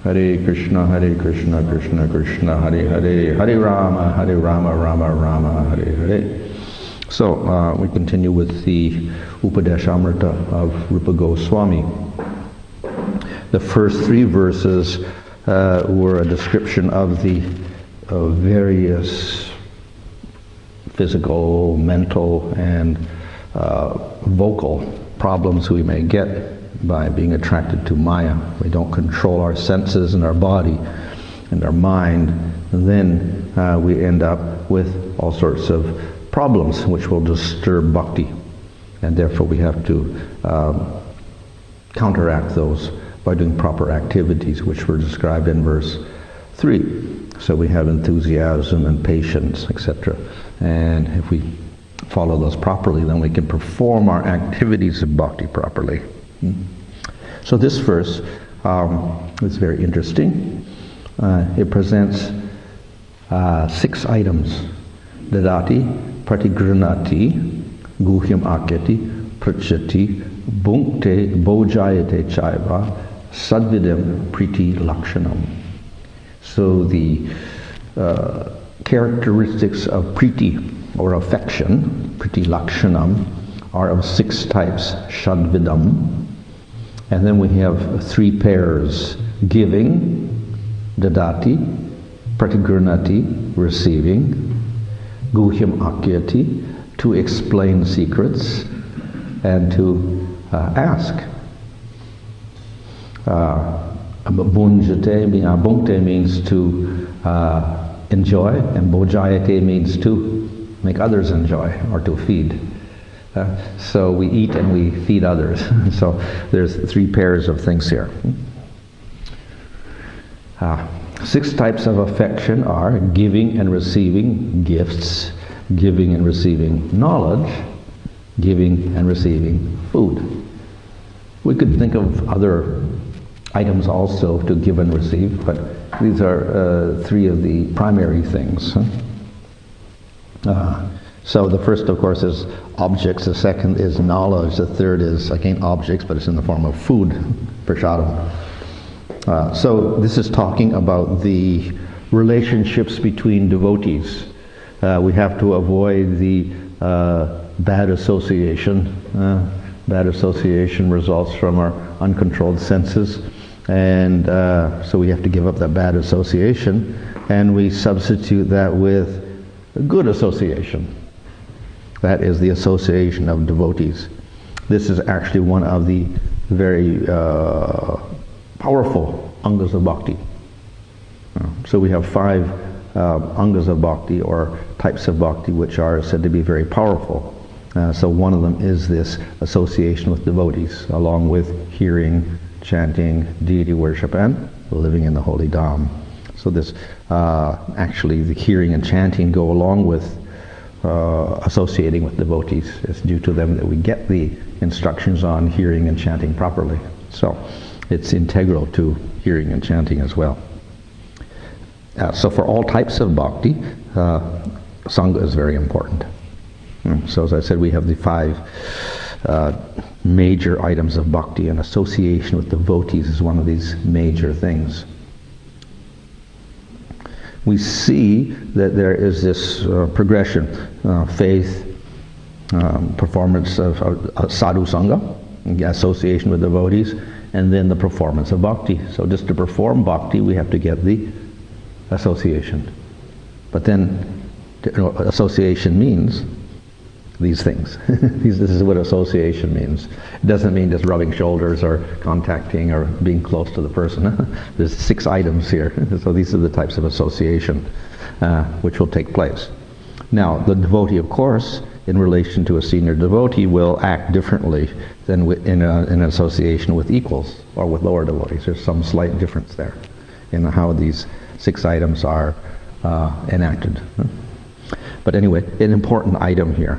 Hare Krishna, Krishna Krishna, Hare Hare, Hare Rama, Rama Rama, Hare Hare. So we continue with the Upadesamrita of Rupa Goswami. The first three verses were a description of the various physical, mental, and vocal problems we may get by being attracted to Maya. We don't control our senses and our body and our mind, and then we end up with all sorts of problems which will disturb bhakti, and therefore we have to counteract those by doing proper activities which were described in verse 3. So we have enthusiasm and patience, etc. And if we follow those properly, then we can perform our activities of bhakti properly. So this verse is very interesting. It presents 6 items: dadati, pratigranati, guhyam akyati, prachati, bhunkte, bojayate chaiva, sadvidam priti lakshanam. So the characteristics of priti, or affection, priti lakshanam, are of 6 types, shadvidam. And then we have 3 pairs: giving, dadati, pratigranati, receiving, guhyam akyati, to explain secrets, and to ask. Bhunkte means to enjoy, and bojayate means to make others enjoy, or to feed. So we eat and we feed others. So there's 3 pairs of things here. 6 types of affection are giving and receiving gifts, giving and receiving knowledge, giving and receiving food. We could think of other items also to give and receive, but these are 3 of the primary things. So the first, of course, is objects. The second is knowledge. The third is, again, objects, but it's in the form of food, prasadam. So this is talking about the relationships between devotees. We have to avoid the bad association. Bad association results from our uncontrolled senses, and so we have to give up that bad association, and we substitute that with good association. That is the association of devotees. This is actually one of the very powerful angas of bhakti. So we have 5 angas of bhakti, or types of bhakti, which are said to be very powerful. So one of them is this association with devotees, along with hearing, chanting, deity worship, and living in the holy dham. So this, actually the hearing and chanting go along with associating with devotees. It's due to them that we get the instructions on hearing and chanting properly. So it's integral to hearing and chanting as well. So for all types of bhakti, sangha is very important. So as I said, we have the 5 major items of bhakti, and association with devotees is one of these major things. We see that there is this progression: faith, performance of sadhu sangha, association with devotees, and then the performance of bhakti. So just to perform bhakti, we have to get the association. But then association means these things. This is what association means. It doesn't mean just rubbing shoulders or contacting or being close to the person. There's 6 items here. So these are the types of association which will take place. Now, the devotee, of course, in relation to a senior devotee, will act differently than in an association with equals or with lower devotees. There's some slight difference there in how these 6 items are enacted. But anyway, an important item here,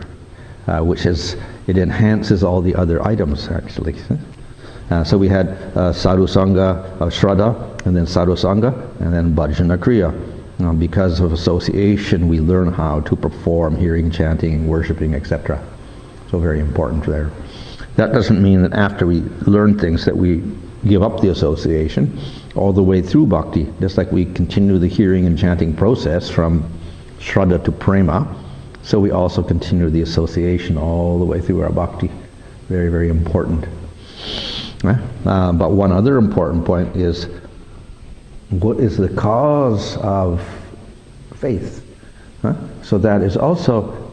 which is, it enhances all the other items, actually. So we had sadhu sangha, shraddha, and then sadhu sangha, and then bhajana kriya. Because of association, we learn how to perform hearing, chanting, worshipping, etc. So very important there. That doesn't mean that after we learn things that we give up the association all the way through bhakti. Just like we continue the hearing and chanting process from shraddha to prema, so we also continue the association all the way through our bhakti. Very, very important. But one other important point is, what is the cause of faith? So that is also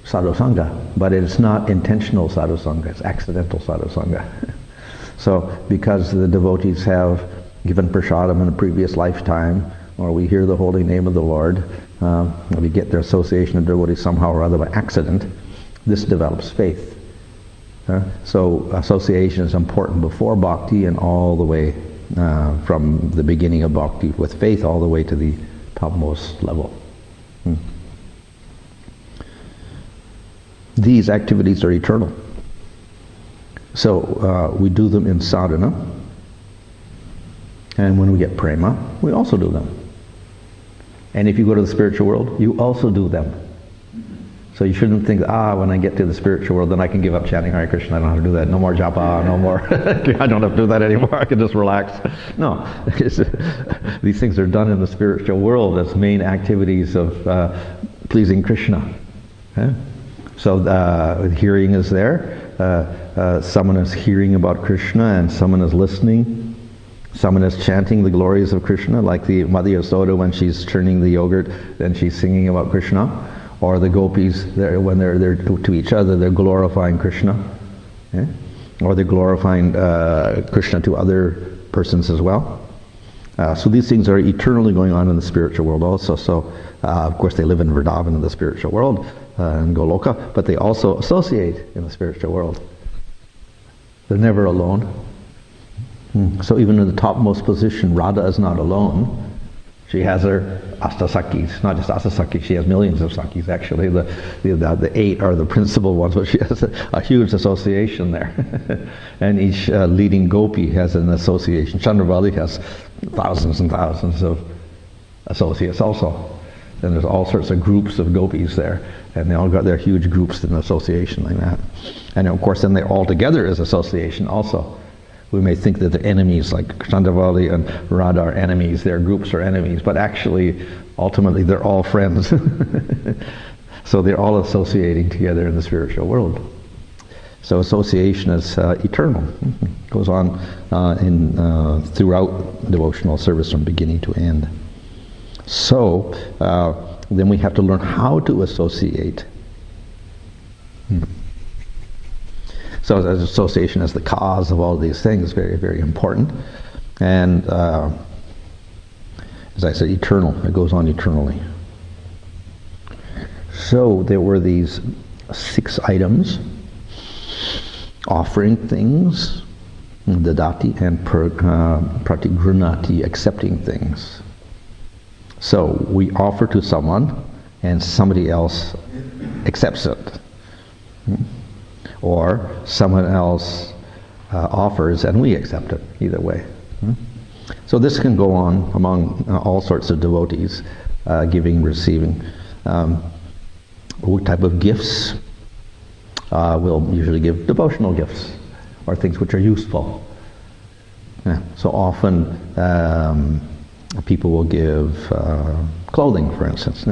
sadhusanga, but it's not intentional sadhusanga, it's accidental sadhusanga. So because the devotees have given prasadam in a previous lifetime, or we hear the holy name of the Lord, we get their association of devotees somehow or other by accident, this develops faith. So association is important before bhakti and all the way from the beginning of bhakti with faith all the way to the topmost level. These activities are eternal. So we do them in sadhana, and when we get prema, we also do them. And if you go to the spiritual world, you also do them. So you shouldn't think, when I get to the spiritual world, then I can give up chanting Hare Krishna. I don't have to do that. No more japa, no more. I don't have to do that anymore. I can just relax. No. These things are done in the spiritual world as main activities of pleasing Krishna. So hearing is there. Someone is hearing about Krishna and someone is listening. Someone is chanting the glories of Krishna, like the Mother Yasoda when she's churning the yogurt, then she's singing about Krishna. Or the gopis, when they're to each other, they're glorifying Krishna. Or they're glorifying Krishna to other persons as well. So these things are eternally going on in the spiritual world also. So of course they live in Vrindavan in the spiritual world, in Goloka, but they also associate in the spiritual world. They're never alone. So even in the topmost position, Radha is not alone. She has her Astasakis, not just Astasakis, she has millions of Sakis actually. The 8 are the principal ones, but she has a huge association there. And each leading gopi has an association. Chandravali has thousands and thousands of associates also. And there's all sorts of groups of gopis there. And they all got their huge groups in association like that. And of course then they're all together as association also. We may think that the enemies, like Chandravali and Radha are enemies, their groups are enemies, but actually, ultimately, they're all friends. So they're all associating together in the spiritual world. So association is eternal. Goes on throughout devotional service from beginning to end. So then we have to learn how to associate. So association as the cause of all these things, very, very important. And as I said, eternal. It goes on eternally. So there were these 6 items: offering things, dadati, and pratigranati, accepting things. So we offer to someone and somebody else accepts it. Or someone else offers and we accept it, either way. So this can go on among all sorts of devotees, giving, receiving. What type of gifts? We'll usually give devotional gifts, or things which are useful. So often people will give clothing, for instance.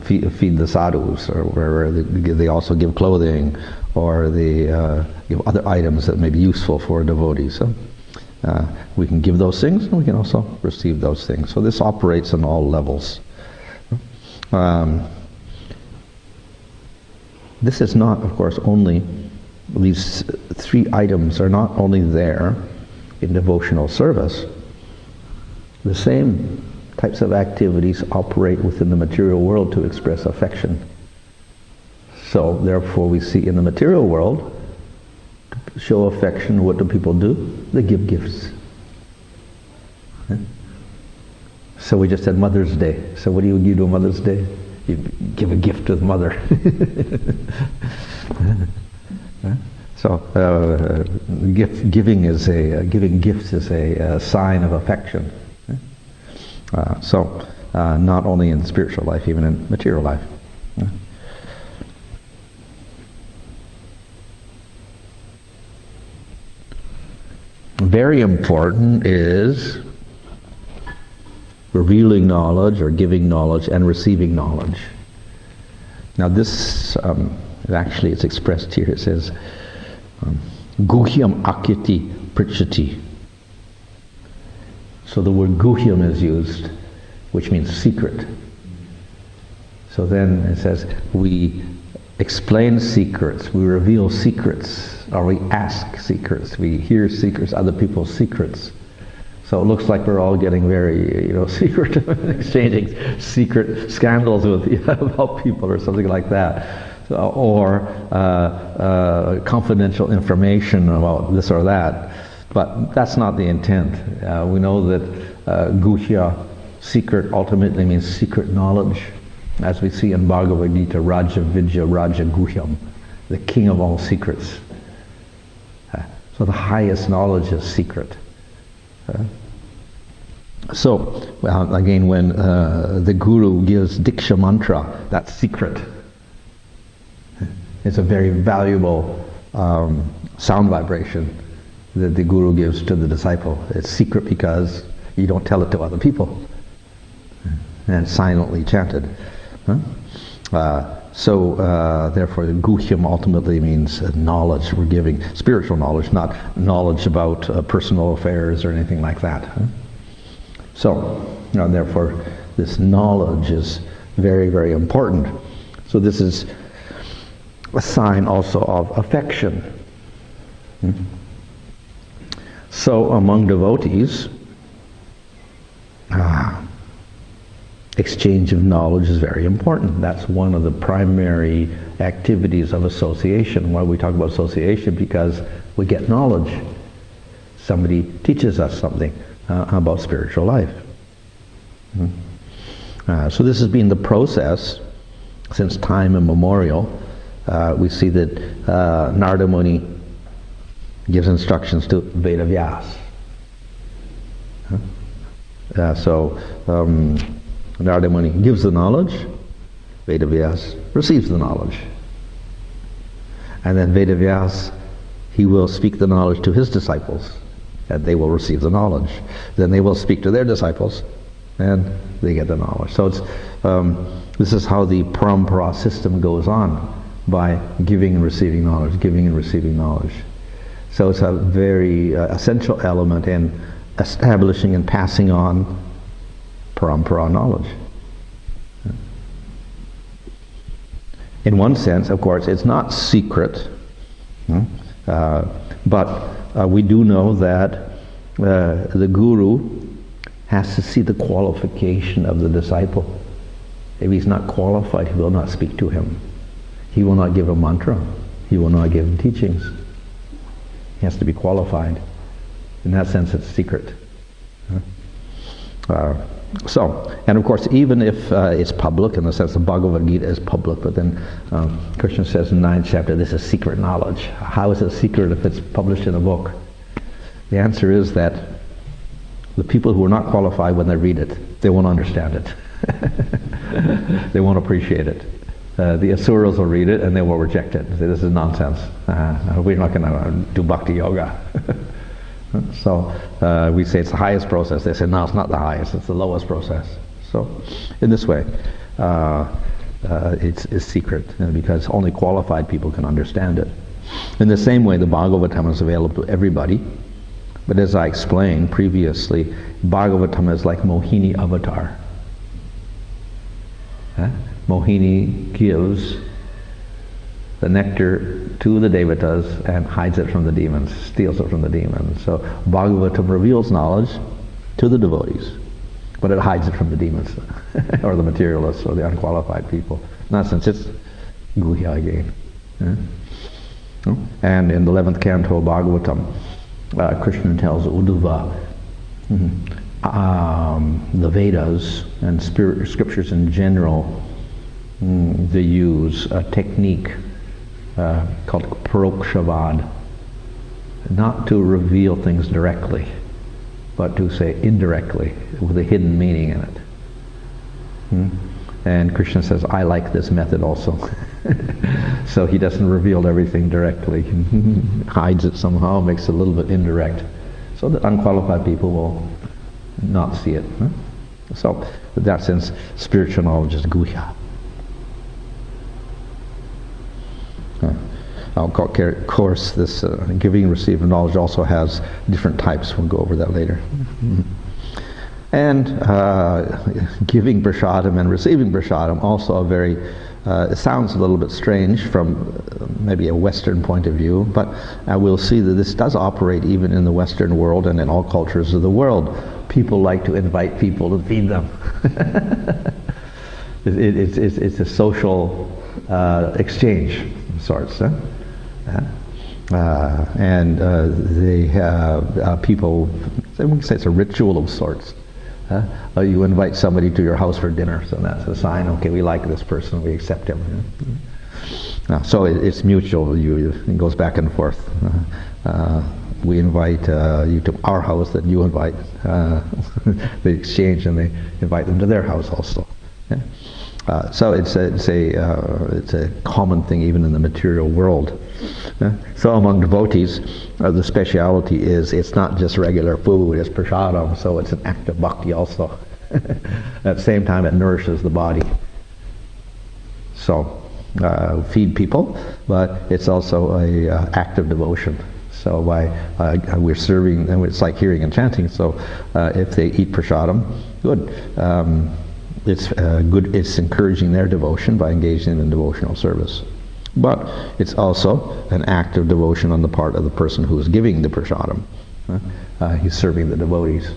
Feed the sadhus, or wherever they also give clothing, or they give other items that may be useful for devotees. So we can give those things, and we can also receive those things. So this operates on all levels. This is not, of course, only, these 3 items are not only there in devotional service. The same types of activities operate within the material world to express affection. So therefore we see in the material world, to show affection, what do people do? They give gifts. So we just had Mother's Day. So what do you do on Mother's Day? You give a gift to the mother. So giving gifts is a sign of affection. So not only in spiritual life, even in material life. very important is revealing knowledge or giving knowledge and receiving knowledge. Now this, actually it's expressed here, it says, guhyam akyati prichati. So the word guhyam is used, which means secret. So then it says, we explain secrets, we reveal secrets, or we ask secrets, we hear secrets, other people's secrets. So it looks like we're all getting very, secretive, exchanging secret scandals with about people or something like that, or confidential information about this or that. But that's not the intent. We know that guhya, secret, ultimately means secret knowledge, as we see in Bhagavad Gita, Raja Vidya Raja Guhyam, the king of all secrets. So the highest knowledge is secret. So, again, when the Guru gives Diksha mantra, that's secret. It's a very valuable sound vibration that the Guru gives to the disciple. It's secret because you don't tell it to other people. And silently chanted. Therefore, guhyam ultimately means knowledge we're giving, spiritual knowledge, not knowledge about personal affairs or anything like that. So, therefore, this knowledge is very, very important. So this is a sign also of affection. So among devotees, exchange of knowledge is very important. That's one of the primary activities of association. Why we talk about association? Because we get knowledge. Somebody teaches us something about spiritual life. So this has been the process since time immemorial. We see that Narada Muni gives instructions to Vedavyas. Narada Muni gives the knowledge, Vedavyas receives the knowledge. And then Vedavyas, he will speak the knowledge to his disciples, and they will receive the knowledge. Then they will speak to their disciples, and they get the knowledge. So it's, this is how the parampara system goes on, by giving and receiving knowledge, giving and receiving knowledge. So it's a very essential element in establishing and passing on parampara knowledge. In one sense, of course, it's not secret, but we do know that the Guru has to see the qualification of the disciple. If he's not qualified, he will not speak to him. He will not give a mantra. He will not give him teachings. He has to be qualified. In that sense, it's secret. And of course, even if it's public, in the sense the Bhagavad Gita is public, but then Krishna says in the 9th chapter, this is secret knowledge. How is it secret if it's published in a book? The answer is that the people who are not qualified, when they read it, they won't understand it. They won't appreciate it. The asuras will read it and they will reject it and say, this is nonsense. We're not going to do bhakti yoga. So we say it's the highest process. They say, no, it's not the highest, it's the lowest process. So in this way, it's secret, because only qualified people can understand it. In the same way, the Bhagavatam is available to everybody. But as I explained previously, Bhagavatam is like Mohini avatar. Mohini gives the nectar to the devatas and hides it from the demons, steals it from the demons. So Bhagavatam reveals knowledge to the devotees, but it hides it from the demons, or the materialists, or the unqualified people. In that sense, it's guhya again. And in the 11th canto of Bhagavatam, Krishna tells Uddhava, the Vedas and scriptures in general, they use a technique called parokshavad, not to reveal things directly, but to say indirectly, with a hidden meaning in it. And Krishna says, I like this method also. So he doesn't reveal everything directly. He hides it somehow, makes it a little bit indirect, so that unqualified people will not see it. So, in that sense, spiritual knowledge is guhya. Of course, this giving and receiving knowledge also has different types. We'll go over that later. And giving prasadam and receiving prasadam also a very, it sounds a little bit strange from maybe a Western point of view, but we'll see that this does operate even in the Western world and in all cultures of the world. People like to invite people to feed them. It's a social exchange of sorts. And they have people, we can say it's a ritual of sorts. You invite somebody to your house for dinner, so that's a sign, okay, we like this person, we accept him. So it's mutual, it goes back and forth. We invite you to our house, then you invite, they exchange and they invite them to their house also. So it's a common thing even in the material world. So among devotees, the speciality is it's not just regular food, it's prasadam, so it's an act of bhakti also. At the same time, it nourishes the body. So feed people, but it's also a act of devotion. So by we're serving, and it's like hearing and chanting. So if they eat prasadam, good. It's good. It's encouraging their devotion by engaging in devotional service. But it's also an act of devotion on the part of the person who is giving the prasadam. He's serving the devotees.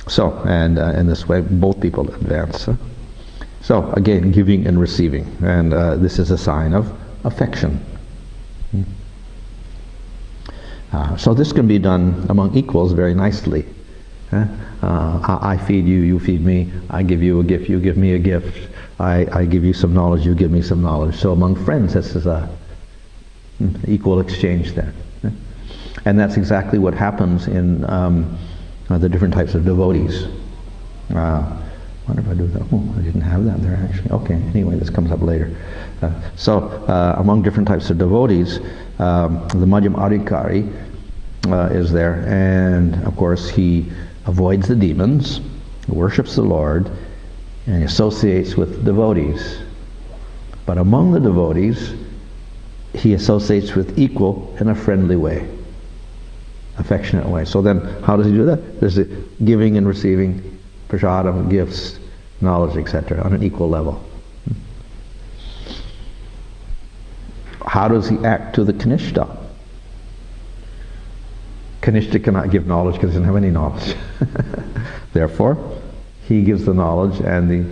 So, and in this way, both people advance. So, again, giving and receiving. And this is a sign of affection. So this can be done among equals very nicely. I feed you, you feed me. I give you a gift, you give me a gift. I give you some knowledge, you give me some knowledge. So among friends, this is a equal exchange there. And that's exactly what happens in the different types of devotees. I wonder if I do that. Oh, I didn't have that there actually. Okay, anyway, this comes up later. So among different types of devotees, the Madhyam Adhikari is there, and of course he avoids the demons, worships the Lord, and he associates with devotees. But among the devotees, he associates with equal in a friendly way, affectionate way. So then, how does he do that? There's the giving and receiving, prasadam, gifts, knowledge, etc., on an equal level. How does he act to the Kanishta? Kanishta cannot give knowledge because he doesn't have any knowledge. Therefore, he gives the knowledge and the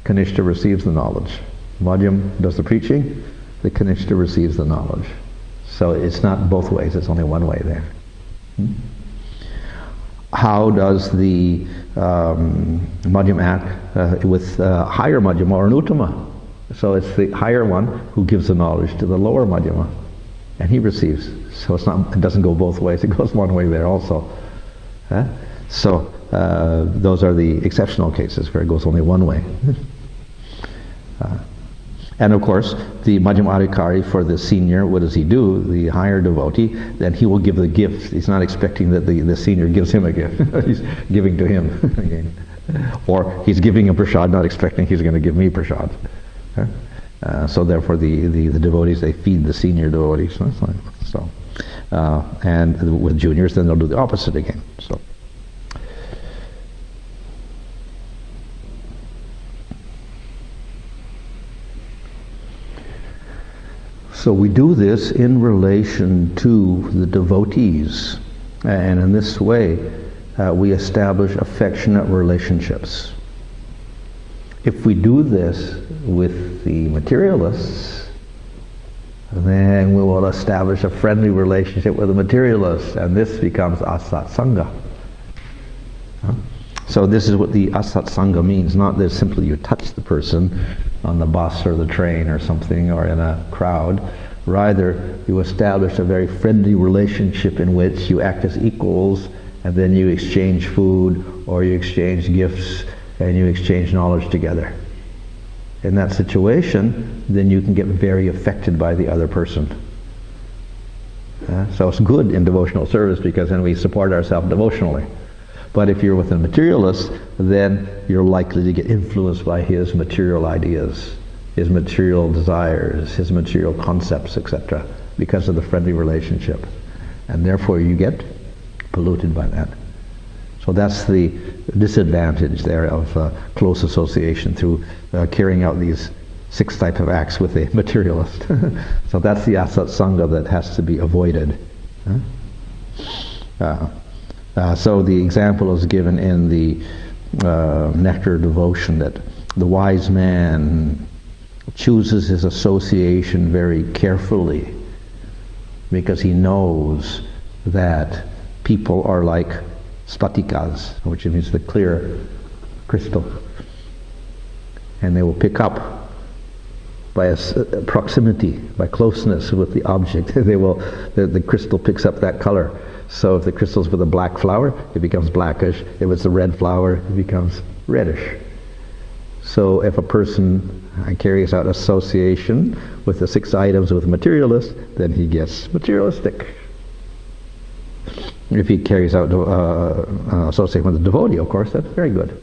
Kanishta receives the knowledge. Madhyam does the preaching, the Kanishta receives the knowledge. So it's not both ways, it's only one way there. How does the Madhyam act with higher Madhyama or an Uttama? So it's the higher one who gives the knowledge to the lower Madhyama, and he receives. So it doesn't go both ways, it goes one way there also. So those are the exceptional cases where it goes only one way. And of course, the Madhyam Adhikari for the senior, what does he do? The higher devotee, then he will give the gift. He's not expecting that the senior gives him a gift. He's giving to him again. Or he's giving a prasad, not expecting he's going to give me prasad. So therefore the devotees, they feed the senior devotees. So, and with juniors, then they'll do the opposite again. So we do this in relation to the devotees, and in this way we establish affectionate relationships. If we do this with the materialists, then we will establish a friendly relationship with the materialists, and this becomes asat sangha. So this is what the asat sangha means, not that simply you touch the person on the bus or the train or something or in a crowd. Rather, you establish a very friendly relationship in which you act as equals, and then you exchange food or you exchange gifts and you exchange knowledge together. In that situation, then you can get very affected by the other person. So it's good in devotional service because then we support ourselves devotionally. But if you're with a materialist, then you're likely to get influenced by his material ideas, his material desires, his material concepts, etc., because of the friendly relationship. And therefore you get polluted by that. So that's the disadvantage there of close association through carrying out these 6 types of acts with a materialist. So that's the asat sangha that has to be avoided. So the example is given in the Nectar Devotion that the wise man chooses his association very carefully because he knows that people are like spatikas, which means the clear crystal, and they will pick up by proximity, by closeness with the object. The crystal picks up that color. So if the crystal's with a black flower, it becomes blackish. If it's a red flower, it becomes reddish. So if a person carries out association with the 6 items with a materialist, then he gets materialistic. If he carries out association with a devotee, of course, that's very good.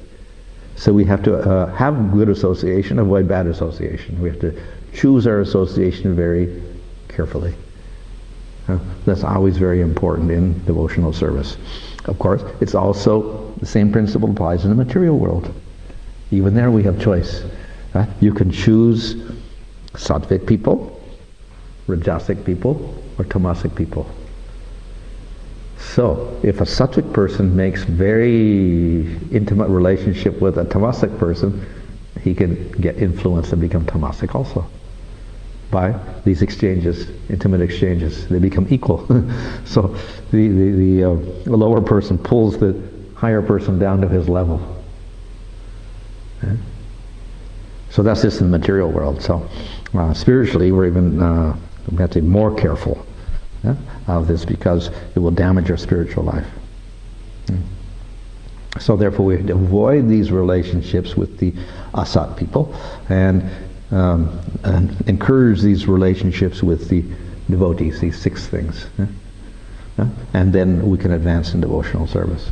So we have to have good association, avoid bad association. We have to choose our association very carefully. That's always very important in devotional service. Of course, it's also the same principle applies in the material world. Even there we have choice. You can choose sattvic people, rajasic people, or tamasic people. So, if a sattvic person makes very intimate relationship with a tamasic person, he can get influenced and become tamasic also. By these exchanges, intimate exchanges, they become equal. So the lower person pulls the higher person down to his level. So that's just in the material world. So spiritually, we're even we have to be more careful of this because it will damage our spiritual life. So therefore, we have to avoid these relationships with the asat people and encourage these relationships with the devotees, these 6 things. And then we can advance in devotional service.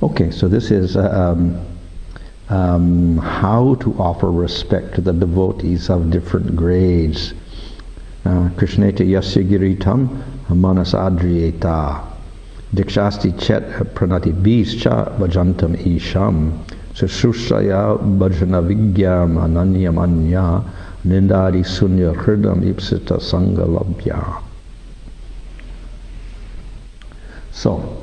Okay, so this is how to offer respect to the devotees of different grades. Krishneta yasya giritam manas adriyeta dikshasti chet pranati bischa bhajantam isham sushrusaya bhajana vigyam ananyam anya nindari sunya hridam ipsita sangha labhya. So,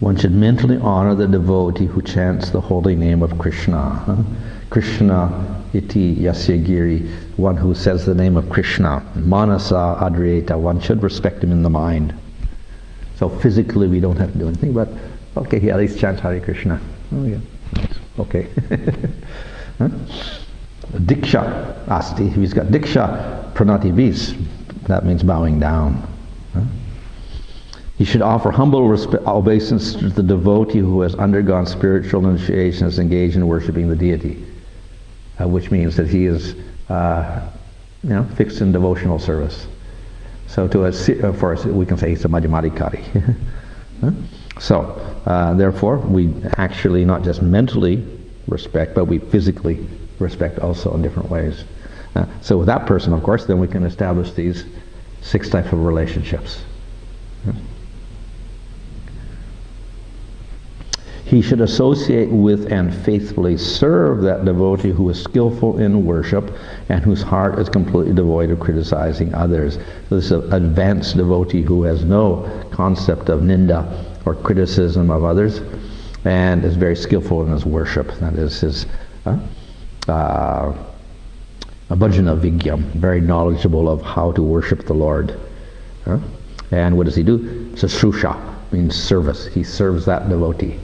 one should mentally honor the devotee who chants the holy name of Krishna. Krishna iti yasyagiri, one who says the name of Krishna. Manasa adriyeta, one should respect him in the mind. So physically we don't have to do anything, but okay, he at least chants Hare Krishna. Oh yeah, okay. Diksha asti, if he's got diksha pranati vis, that means bowing down. He should offer humble obeisance to the devotee who has undergone spiritual initiation and is engaged in worshipping the deity, which means that he is, fixed in devotional service. So we can say he's a Madhyamadikari. So, therefore, we actually not just mentally respect, but we physically respect also in different ways. So with that person, of course, then we can establish these 6 types of relationships. He should associate with and faithfully serve that devotee who is skillful in worship and whose heart is completely devoid of criticizing others. So this is an advanced devotee who has no concept of ninda or criticism of others and is very skillful in his worship. That is his bhajana vigyam, very knowledgeable of how to worship the Lord. And what does he do? Sushrusha means service. He serves that devotee.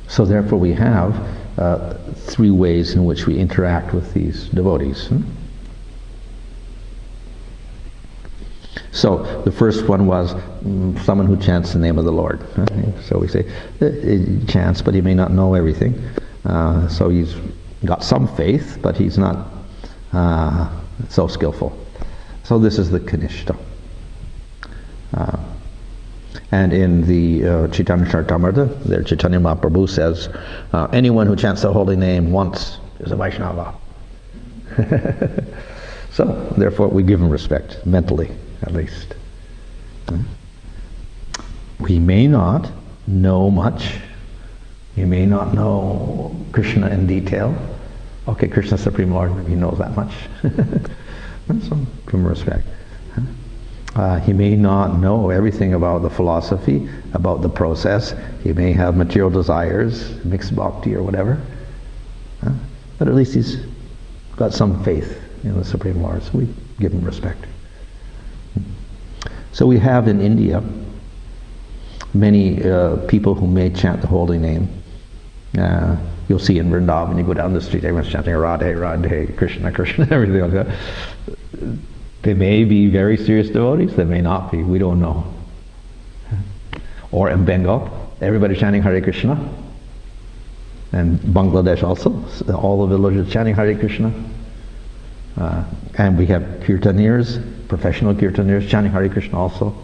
So therefore we have 3 ways in which we interact with these devotees. So the first one was someone who chants the name of the Lord. So we say, he chants, but he may not know everything. So he's got some faith, but he's not so skillful. So this is the Kanishta. And in the Chaitanya Charitamrita, there Chaitanya Mahaprabhu says, anyone who chants the holy name once is a Vaishnava. So, therefore, we give him respect, mentally, at least. We may not know much. You may not know Krishna in detail. Okay, Krishna Supreme Lord, maybe he knows that much. So, give him respect. He may not know everything about the philosophy, about the process. He may have material desires, mixed bhakti or whatever. But at least he's got some faith in the Supreme Lord, so we give him respect. So we have in India many people who may chant the holy name. You'll see in Vrindavan, you go down the street, everyone's chanting Radhe, Radhe, Krishna, Krishna, everything like that. They may be very serious devotees, they may not be, we don't know. Or in Bengal, everybody chanting Hare Krishna. And Bangladesh also, all the villages chanting Hare Krishna. And we have kirtaniers, professional kirtaniers chanting Hare Krishna also.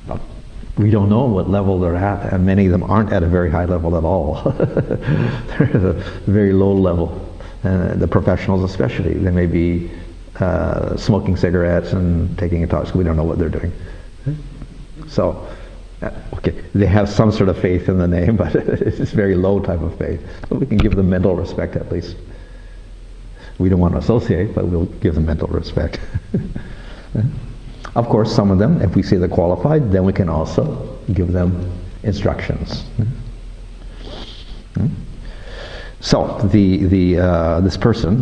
But we don't know what level they're at, and many of them aren't at a very high level at all. They're at a very low level. The professionals especially, they may be smoking cigarettes and taking intoxicants. We don't know what they're doing. So, okay, they have some sort of faith in the name, but it's very low type of faith. So we can give them mental respect at least. We don't want to associate, but we'll give them mental respect. Of course, some of them, if we see they're qualified, then we can also give them instructions. So this person,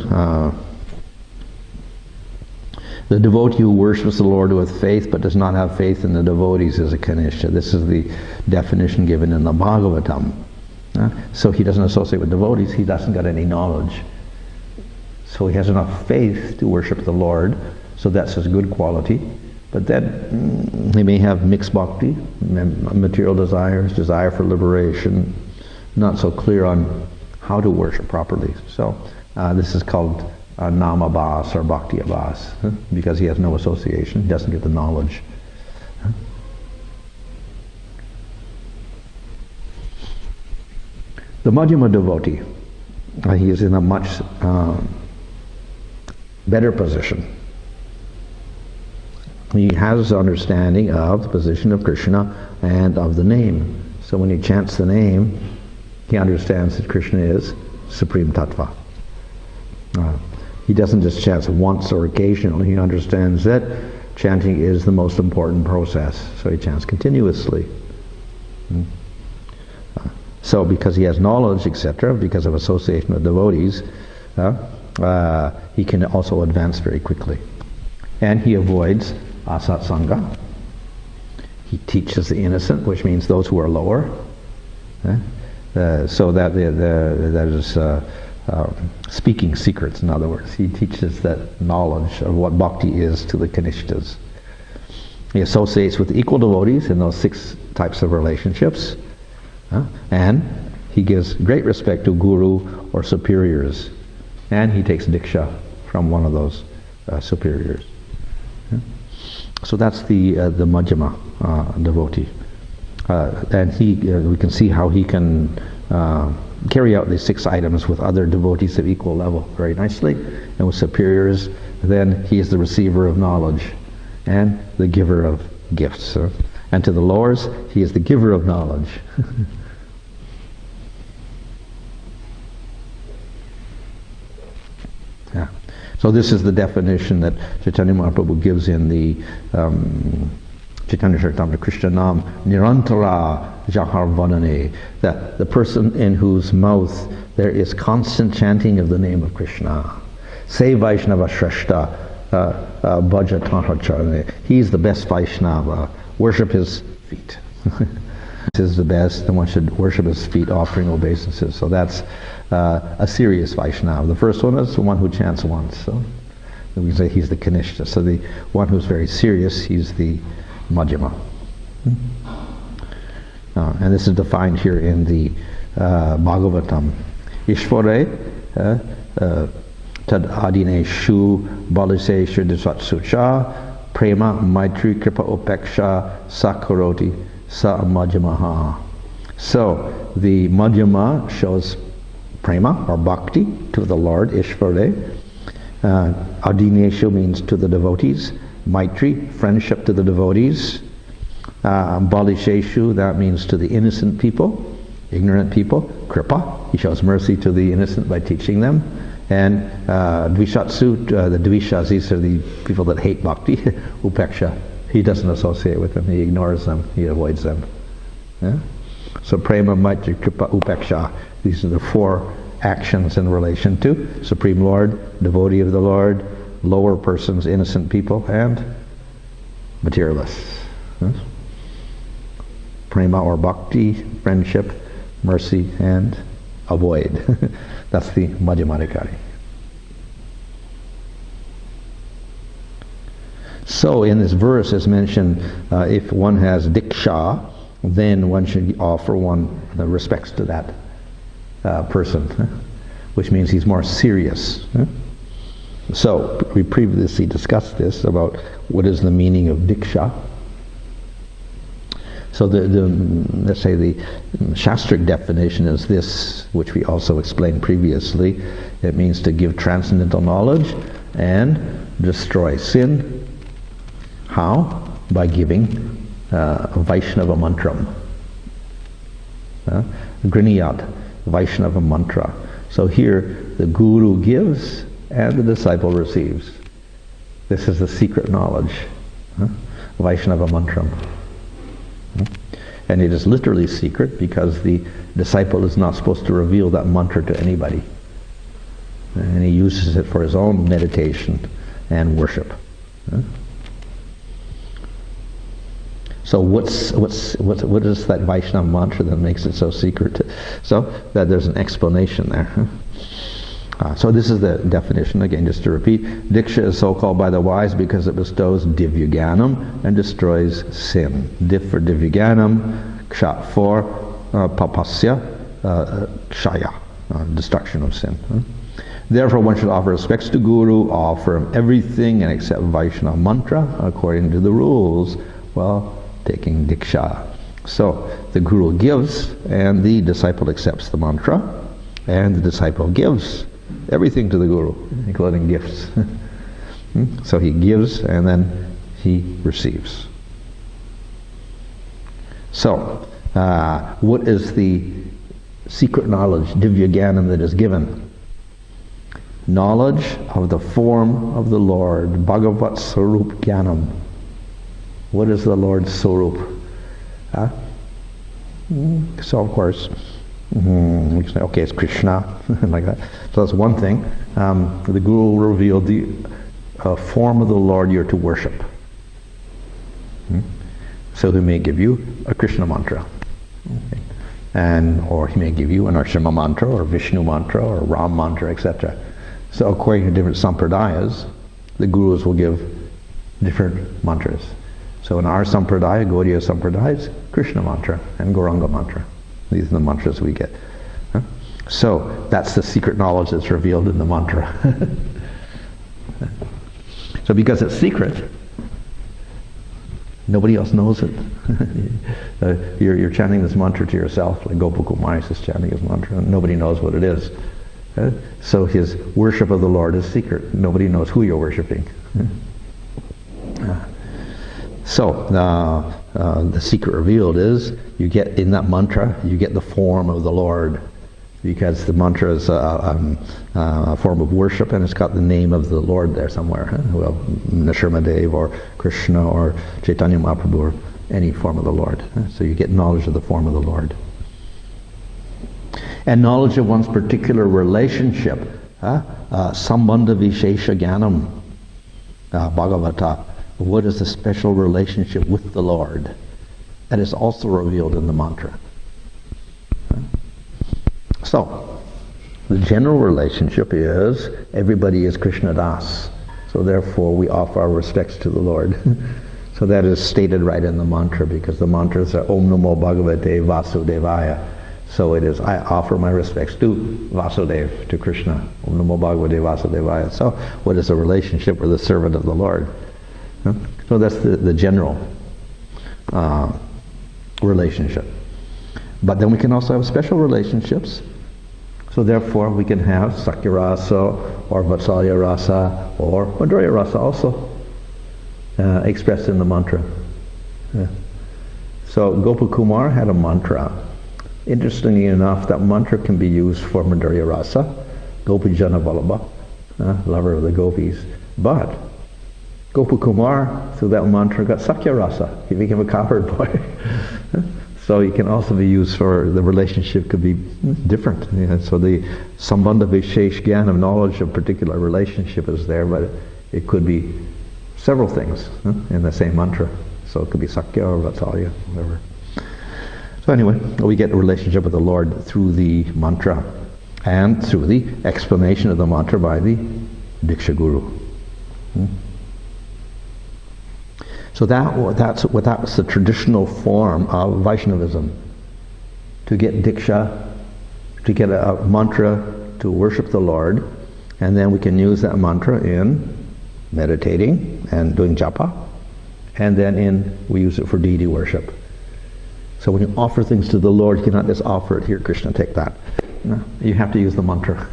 the devotee who worships the Lord with faith but does not have faith in the devotees is a Kanishta. This is the definition given in the Bhagavatam. So he doesn't associate with devotees, he doesn't got any knowledge. So he has enough faith to worship the Lord, so that's his good quality. But then he may have mixed bhakti, material desires, desire for liberation, not so clear on how to worship properly. So this is called nama bhas or bhakti abhas, because he has no association, he doesn't get the knowledge. The Madhyama devotee, he is in a much better position. He has understanding of the position of Krishna and of the name. So when he chants the name, he understands that Krishna is Supreme Tattva. He doesn't just chant once or occasionally, he understands that chanting is the most important process, so he chants continuously. So because he has knowledge, etc., because of association with devotees, he can also advance very quickly. And he avoids asatsanga. He teaches the innocent, which means those who are lower. So that is speaking secrets, in other words. He teaches that knowledge of what bhakti is to the Kanishtas. He associates with equal devotees in those 6 types of relationships. And he gives great respect to guru or superiors. And he takes diksha from one of those superiors. So that's the Madhyama devotee. And we can see how he can carry out these 6 items with other devotees of equal level very nicely. And with superiors, then he is the receiver of knowledge and the giver of gifts. And to the lowers, he is the giver of knowledge. Yeah. So this is the definition that Chaitanya Mahaprabhu gives in the Chaitanya Charitamrita Krishna Nam Nirantara Jahar Vanane, that the person in whose mouth there is constant chanting of the name of Krishna. Say Vaishnava Shrestha Bhaja Tanhacharane. He's the best Vaishnava. Worship his feet. This is the best, and one should worship his feet, offering obeisances. So that's a serious Vaishnava. The first one is the one who chants once. So We say he's the Kanishta. So the one who's very serious, he's the Madhyama. And this is defined here in the Bhagavatam. Ishvare tad adineshu baliseshu disatsucha prema maitri kripa upeksha sakaroti sa madhyamaha. So the Madhyama shows prema or bhakti to the Lord, Ishvare. Adineshu means to the devotees. Maitri, friendship to the devotees. Balisheshu, that means to the innocent people, ignorant people. Kripa, he shows mercy to the innocent by teaching them. And Dvishatsu, the Dvishas, these are the people that hate bhakti. Upeksha, he doesn't associate with them, he ignores them, he avoids them. Yeah? So prema, maitri, kripa, upeksha, these are the four actions in relation to Supreme Lord, devotee of the Lord, lower persons, innocent people, and materialists. Yes? Prema or bhakti, friendship, mercy, and avoid. That's the Madhyamadikari. So in this verse is mentioned, if one has diksha, then one should offer one respects to that person, which means he's more serious. So we previously discussed this about what is the meaning of diksha. So let's say the Shastric definition is this, which we also explained previously. It means to give transcendental knowledge and destroy sin. How? By giving Vaishnava mantram. Griniyat, Vaishnava mantra. So here the guru gives and the disciple receives. This is the secret knowledge. Vaishnava mantram. And it is literally secret because the disciple is not supposed to reveal that mantra to anybody. And he uses it for his own meditation and worship. So what is that Vaishnava mantra that makes it so secret? So that there's an explanation there. So this is the definition, again, just to repeat. Diksha is so called by the wise because it bestows divyaganam and destroys sin. Div for divyaganam, ksha for papasya, kshaya, destruction of sin. Therefore one should offer respects to Guru, offer him everything and accept Vaishnava mantra according to the rules while taking diksha. So the Guru gives and the disciple accepts the mantra, and the disciple gives everything to the Guru, including gifts. So he gives and then he receives. So, what is the secret knowledge, divyaganam, that is given? Knowledge of the form of the Lord, Bhagavat Sarup Gyanam. What is the Lord's Sarup? So of course, we can say, okay, it's Krishna, like that. So that's one thing. The Guru revealed the form of the Lord you're to worship. So he may give you a Krishna mantra. Okay. Or he may give you an Nrsimha mantra, or Vishnu mantra, or Ram mantra, etc. So according to different sampradayas, the Gurus will give different mantras. So in our sampradaya, Gaudiya sampradaya, it's Krishna mantra and Gauranga mantra. These are the mantras we get. So that's the secret knowledge that's revealed in the mantra. So because it's secret, nobody else knows it. You're chanting this mantra to yourself, like Gopakumari is chanting his mantra, and nobody knows what it is. So his worship of the Lord is secret. Nobody knows who you're worshiping. So the secret revealed is you get in that mantra, you get the form of the Lord, because the mantra is a form of worship and it's got the name of the Lord there somewhere. Well, Nrsimhadev or Krishna or Chaitanya Mahaprabhu or any form of the Lord. So you get knowledge of the form of the Lord. And knowledge of one's particular relationship, Sambandha Vishesha Gyanam, Bhagavata. What is the special relationship with the Lord? That is also revealed in the mantra. So, the general relationship is everybody is Krishna Das. So So therefore we offer our respects to the Lord. So that is stated right in the mantra, because the mantras are Om Namo Bhagavate Vasudevaya. So it is, I offer my respects to Vasudeva, to Krishna. Om Namo Bhagavate Vasudevaya. So what is a relationship with the servant of the Lord? So that's the general relationship. But then we can also have special relationships. So therefore we can have Sakya Rasa or Vatsalya Rasa or Madhurya Rasa also expressed in the mantra. So Gopakumar had a mantra. Interestingly enough, that mantra can be used for Madhurya Rasa, Gopijana Vallabha, lover of the gopis. But Gopakumar, through that mantra, got Sakya Rasa. He became a cowherd boy. So it can also be used for, the relationship could be different. So the Sambandha Vishesh Gyan of knowledge of particular relationship is there, but it could be several things in the same mantra. So it could be Sakya or Vatsalya, whatever. So anyway, we get a relationship with the Lord through the mantra and through the explanation of the mantra by the Diksha Guru. So that's the traditional form of Vaishnavism. To get Diksha, to get a mantra to worship the Lord, and then we can use that mantra in meditating and doing japa, and then we use it for deity worship. So when you offer things to the Lord, you cannot just offer it, here Krishna, take that. No, you have to use the mantra.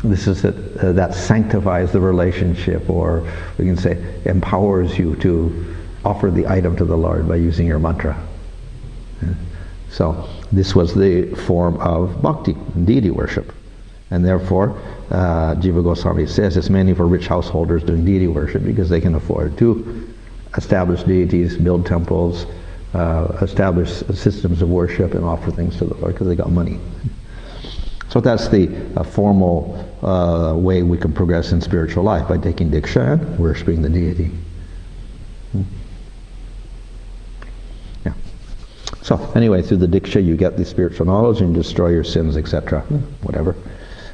This is it, that sanctifies the relationship, or we can say empowers you to offer the item to the Lord by using your mantra. So this was the form of bhakti, deity worship. And therefore, Jiva Goswami says it's mainly for rich householders doing deity worship, because they can afford to establish deities, build temples, establish systems of worship, and offer things to the Lord because they got money. So that's the formal way we can progress in spiritual life, by taking Diksha and worshipping the deity. Yeah. So anyway, through the Diksha you get the spiritual knowledge and destroy your sins, etc. Whatever.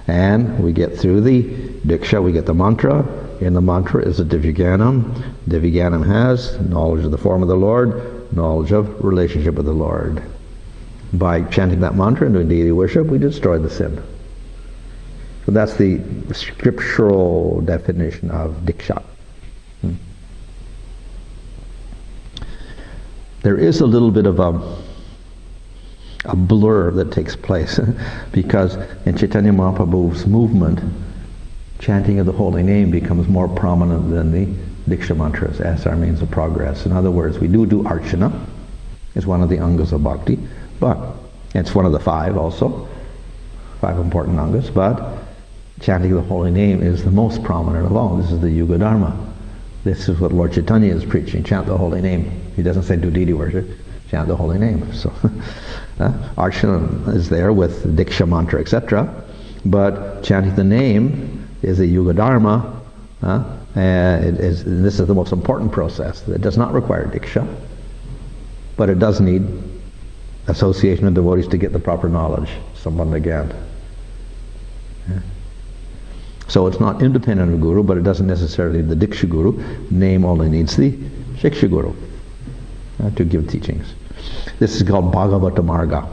And we get through the Diksha, we get the mantra. In the mantra is the Divyaganam. Divyaganam has knowledge of the form of the Lord, knowledge of relationship with the Lord. By chanting that mantra and doing deity worship, we destroy the sin. So that's the scriptural definition of Diksha. There is a little bit of a blur that takes place because in Chaitanya Mahaprabhu's movement, chanting of the holy name becomes more prominent than the Diksha mantras as our means of progress. In other words, we do Archana, it's one of the angas of bhakti, but it's one of the 5 also, 5 important angas, but chanting of the holy name is the most prominent of all. This is the Yuga Dharma. This is what Lord Chaitanya is preaching, chant the holy name. He doesn't say do deity worship, chant the holy name. So Archana is there with Diksha mantra, etc. But chanting the name is the Yuga Dharma, and this is the most important process. It does not require Diksha, but it does need association of devotees to get the proper knowledge, Sambandha Gyan. So it's not independent of Guru, but it doesn't necessarily need the Diksha Guru. Name only needs the Shiksha Guru to give teachings. This is called Bhagavata Marga.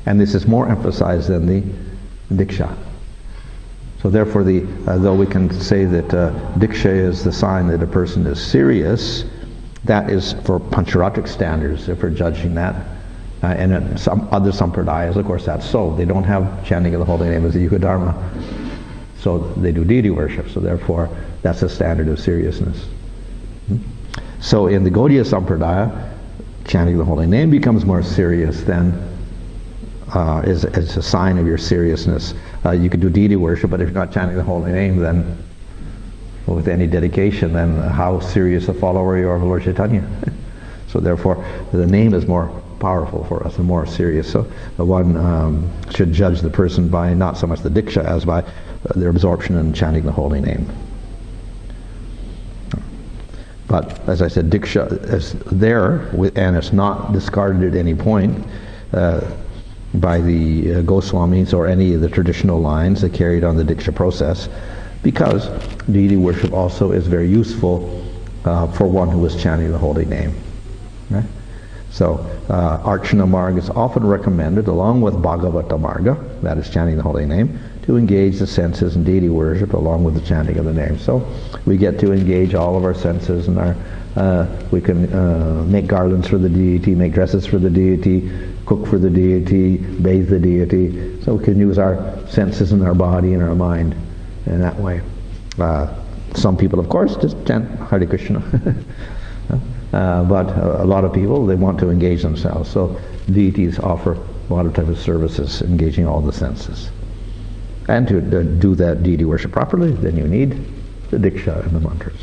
And this is more emphasized than the Diksha. So therefore, though we can say that Diksha is the sign that a person is serious, that is for Pancharatric standards, if we're judging that. And in some other sampradayas, of course, that's so. They don't have chanting of the holy name as the Yuga Dharma. So they do deity worship, so therefore that's a standard of seriousness. So in the Gaudiya Sampradaya, chanting the holy name becomes more serious than is a sign of your seriousness. You can do deity worship, but if you're not chanting the holy name, then with any dedication, then how serious a follower you are of Lord Chaitanya. So therefore the name is more powerful for us and more serious. So one should judge the person by not so much the Diksha as by their absorption in chanting the holy name. But as I said, Diksha is there, and it's not discarded at any point by the Goswamis or any of the traditional lines that carried on the Diksha process. because deity worship also is very useful for one who is chanting the holy name. Right? So Archana Marga is often recommended along with Bhagavata Marga, that is chanting the holy name, to engage the senses in deity worship along with the chanting of the name. So we get to engage all of our senses, and we can make garlands for the deity, make dresses for the deity, cook for the deity, bathe the deity. So we can use our senses and our body and our mind in that way. Some people, of course, just chant Hare Krishna. But a lot of people, they want to engage themselves. So deities offer a lot of types of services engaging all the senses. And to do that deity worship properly, then you need the Diksha and the mantras.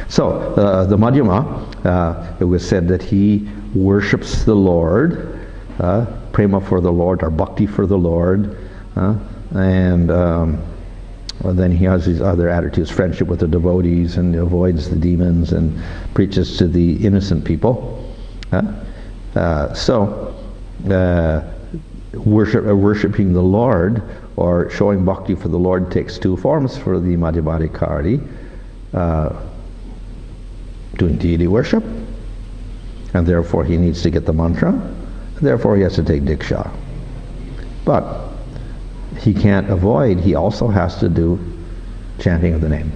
So the Madhyama, it was said that he worships the Lord, prema for the Lord, or bhakti for the Lord, and then he has these other attitudes, friendship with the devotees, and avoids the demons and preaches to the innocent people. Worshipping the Lord or showing bhakti for the Lord takes two forms for the Madhyamadikari. Doing deity worship, and therefore he needs to get the mantra, and therefore he has to take Diksha. But he can't avoid, he also has to do chanting of the name.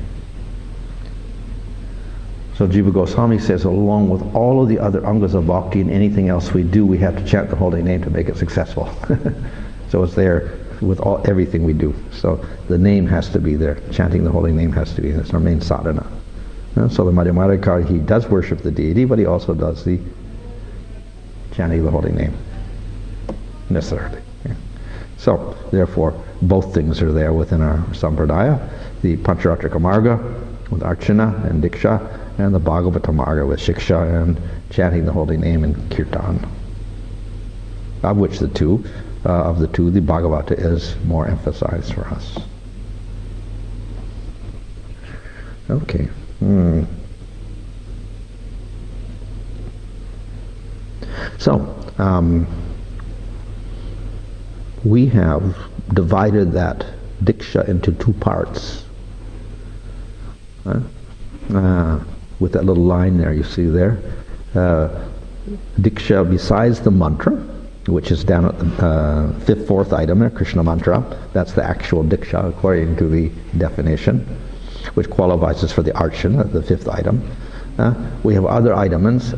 So Jiva Goswami says, along with all of the other angas of bhakti and anything else we do, we have to chant the holy name to make it successful. So it's there with everything we do. So the name has to be there. Chanting the holy name has to be there. It's our main sadhana. So the Madhyamadikari, he does worship the deity, but he also does the chanting of the holy name, necessarily. Yeah. So, therefore, both things are there within our sampradaya. The Pancharatrika Marga with Archana and Diksha, and the Bhagavata Marga with Shiksha and chanting the holy name and Kirtan. Of which the two, the Bhagavata is more emphasized for us. Okay. So, we have divided that Diksha into two parts. With that little line there, you see there. Diksha besides the mantra, which is down at the fourth item there, Krishna mantra. That's the actual Diksha according to the definition, which qualifies us for the Archana, the fifth item. We have other items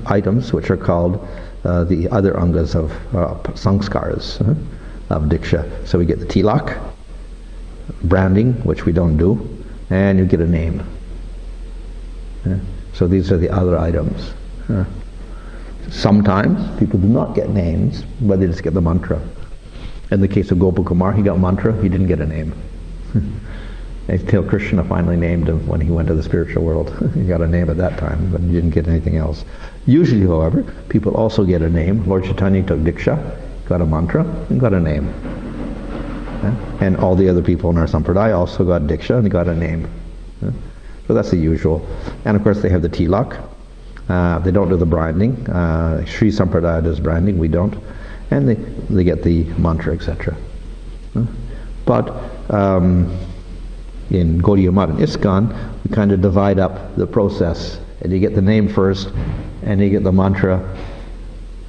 which are called the other angas of sanskaras of Diksha. So we get the tilak, branding, which we don't do, and you get a name. So these are the other items. Sometimes people do not get names, but they just get the mantra. In the case of Gopakumar, he got mantra, he didn't get a name. Until Krishna finally named him when he went to the spiritual world. He got a name at that time, but he didn't get anything else. Usually, however, people also get a name. Lord Chaitanya took Diksha, got a mantra, and got a name. And all the other people in our sampradaya also got Diksha and got a name. So that's the usual. And of course they have the tilak. They don't do the branding. Sri Sampradaya does branding, we don't. And they get the mantra, etc. But in Gaudiya Math and ISKCON, we kind of divide up the process. And you get the name first, and you get the mantra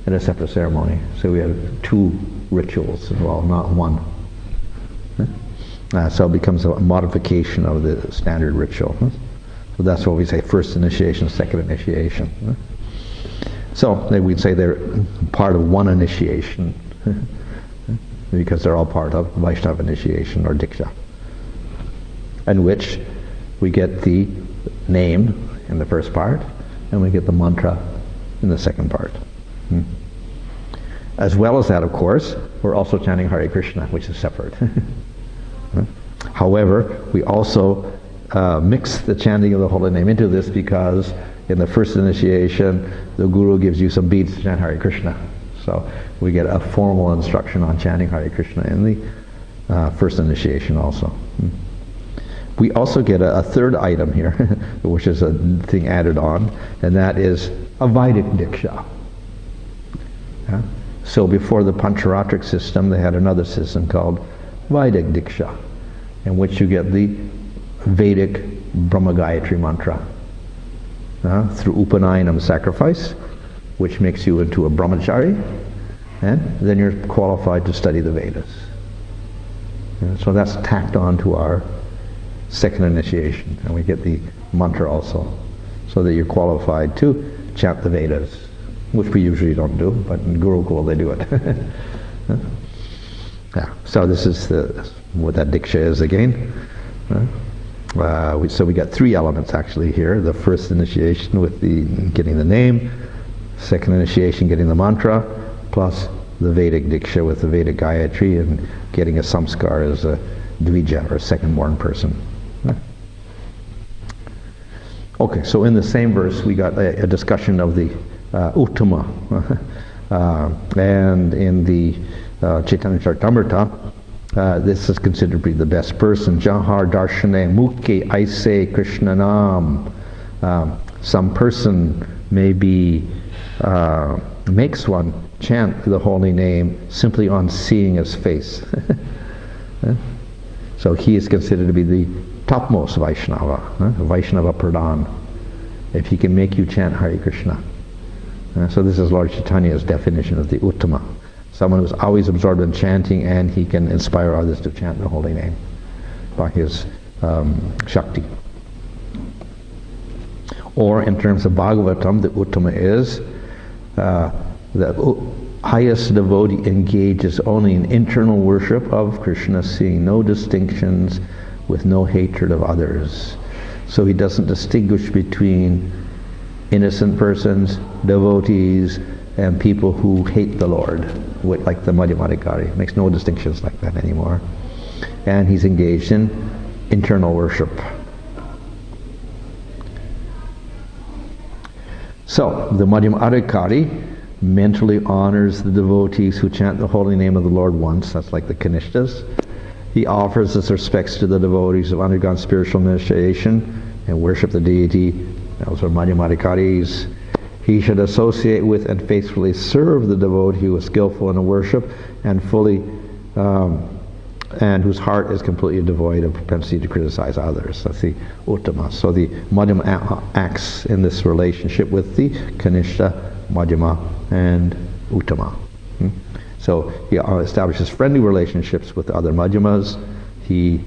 in a separate ceremony. So we have two rituals as well, not one. So it becomes a modification of the standard ritual. So that's what we say, first initiation, second initiation. So we'd say they're part of one initiation because they're all part of Vaishnava initiation or Diksha, in which we get the name in the first part and we get the mantra in the second part. As well as that, of course, we're also chanting Hare Krishna, which is separate. However, we also mix the chanting of the holy name into this because in the first initiation, the Guru gives you some beads to chant Hare Krishna. So we get a formal instruction on chanting Hare Krishna in the first initiation also. We also get a third item here, which is a thing added on, and that is a Vedic Diksha. So before the Pancharatric system, they had another system called Vedic Diksha, in which you get the Vedic Brahma Gayatri mantra through Upanayana sacrifice, which makes you into a brahmachari, and then you're qualified to study the Vedas. So that's tacked on to our second initiation, and we get the mantra also, so that you're qualified to chant the Vedas, which we usually don't do, but in Gurukul they do it. Yeah. So this is what that Diksha is again. So we got three elements actually here. The first initiation with getting the name, second initiation getting the mantra, plus the Vedic Diksha with the Vedic Gayatri and getting a samskar as a Dvija, or second born person. Okay, so in the same verse we got a discussion of the Uttama, and in the Chaitanya Charitamrita, this is considered to be the best person. Jahar darshane mukhe aise Krishna nam. Some person maybe makes one chant the holy name simply on seeing his face. So he is considered to be the topmost Vaishnava, Vaishnava Pradhan, if he can make you chant Hare Krishna. So this is Lord Chaitanya's definition of the Uttama. Someone who's always absorbed in chanting, and he can inspire others to chant the holy name by his Shakti. Or in terms of Bhagavatam, the Uttama is the highest devotee engages only in internal worship of Krishna, seeing no distinctions, with no hatred of others. So he doesn't distinguish between innocent persons, devotees, and people who hate the Lord, like the Madhyamadikari. Makes no distinctions like that anymore. And he's engaged in internal worship. So the Madhyamadikari mentally honors the devotees who chant the holy name of the Lord once. That's like the Kanishtas. He offers his respects to the devotees who have undergone spiritual initiation and worship the deity. Those are Madhyamadikaris. He should associate with and faithfully serve the devotee who is skillful in the worship and fully, and whose heart is completely devoid of propensity to criticize others. That's the Uttama. So the Madhyama acts in this relationship with the Kanishta, Madhyama, and Uttama. So he establishes friendly relationships with the other Madhyamas. He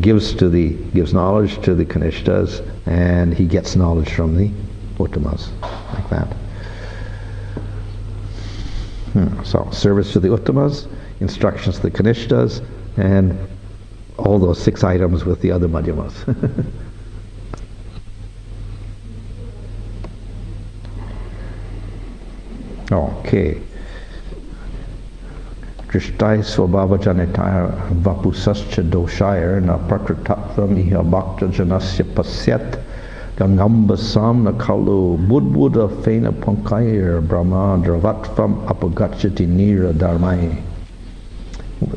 gives knowledge to the Kanishtas, and he gets knowledge from the Uttamas, like that. So service to the Uttamas, instructions to the Kanishtas, and all those 6 items with the other Madhyamas. Okay. Drishtai svabhava janitaya vapusascha doshaya na prakritattvam iha bhakta janasya pasyat gangambasam na kalu budbuddha fena pankaya brahma dravatvam apagachati nira dharmai.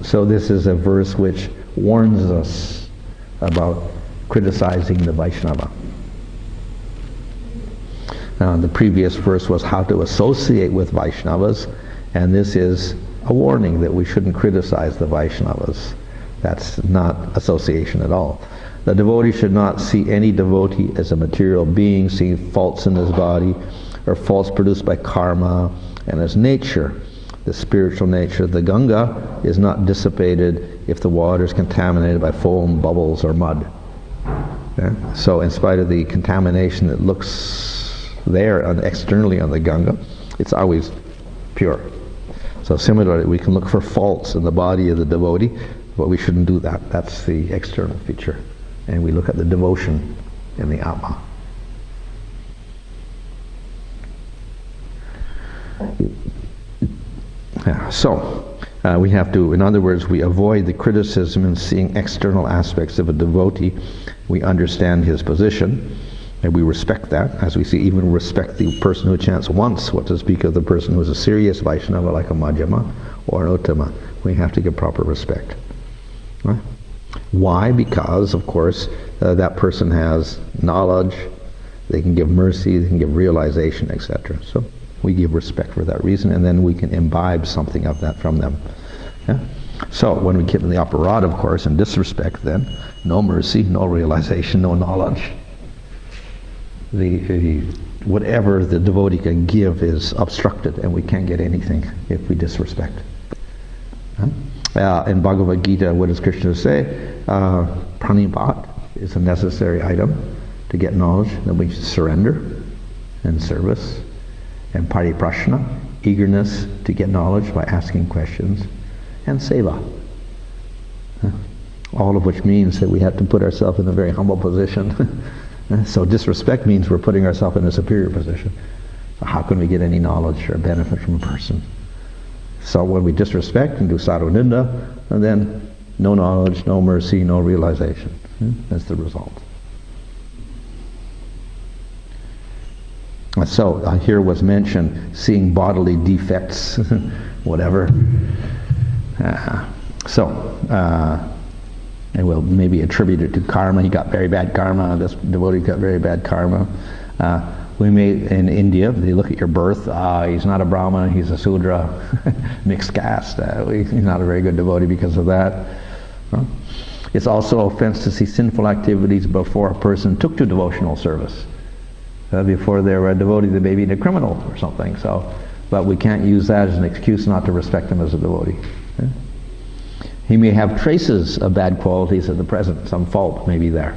So this is a verse which warns us about criticizing the Vaishnava. Now the previous verse was how to associate with Vaishnavas, and this is a warning that we shouldn't criticize the Vaishnavas. That's not association at all. The devotee should not see any devotee as a material being, seeing faults in his body, or faults produced by karma and his nature. The spiritual nature of the Ganga is not dissipated if the water is contaminated by foam, bubbles, or mud. Yeah? So in spite of the contamination that looks there externally on the Ganga, it's always pure. So similarly, we can look for faults in the body of the devotee, but we shouldn't do that. That's the external feature. And we look at the devotion in the Atma. Yeah, so we have to, in other words, we avoid the criticism in seeing external aspects of a devotee. We understand his position, and we respect that, as we see, even respect the person who chants once, what to speak of the person who is a serious Vaishnava like a Madhyama or an Uttama. We have to give proper respect. Right? Why? Because, of course, that person has knowledge, they can give mercy, they can give realization, etc. So We give respect for that reason, and then we can imbibe something of that from them. Yeah? So when we give them the aparad, of course, in disrespect, then no mercy, no realization, no knowledge. Whatever the devotee can give is obstructed, and we can't get anything if we disrespect. In Bhagavad Gita, what does Krishna say? Pranipat is a necessary item to get knowledge. Then we surrender and service. And pariprashna, eagerness to get knowledge by asking questions. And seva. All of which means that we have to put ourselves in a very humble position. So disrespect means we're putting ourselves in a superior position. So how can we get any knowledge or benefit from a person? So when we disrespect and do sadhu ninda, and then no knowledge, no mercy, no realization. That's the result. So here was mentioned seeing bodily defects, whatever. And we'll maybe attribute it to karma. He got very bad karma. This devotee got very bad karma. We may, in India, they look at your birth. He's not a Brahmana, he's a Sudra, mixed caste. He's not a very good devotee because of that. It's also offense to see sinful activities before a person took to devotional service. Before they were a devotee, they may be a criminal or something. But we can't use that as an excuse not to respect him as a devotee. He may have traces of bad qualities at the present, some fault may be there.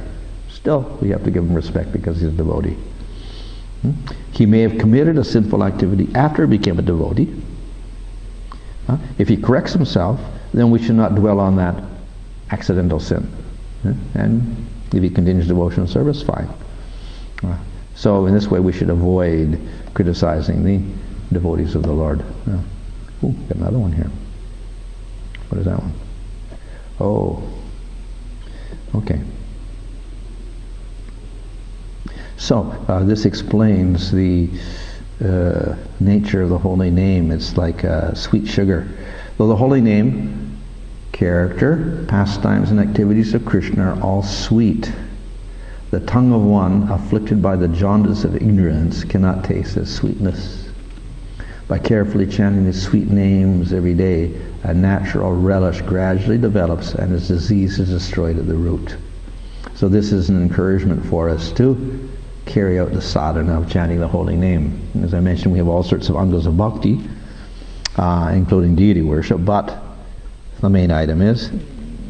Still, we have to give him respect because he's a devotee. He may have committed a sinful activity after he became a devotee. If he corrects himself, then we should not dwell on that accidental sin. And if he continues devotional service, fine. So in this way we should avoid criticizing the devotees of the Lord. Got another one here. What is that one? Oh, okay. So this explains the nature of the holy name. It's like sweet sugar. Though the holy name, character, pastimes, and activities of Krishna are all sweet, the tongue of one afflicted by the jaundice of ignorance cannot taste its sweetness. By carefully chanting his sweet names every day, a natural relish gradually develops and his disease is destroyed at the root. So this is an encouragement for us to carry out the sadhana of chanting the holy name. As I mentioned, we have all sorts of angas of bhakti, including deity worship, but the main item is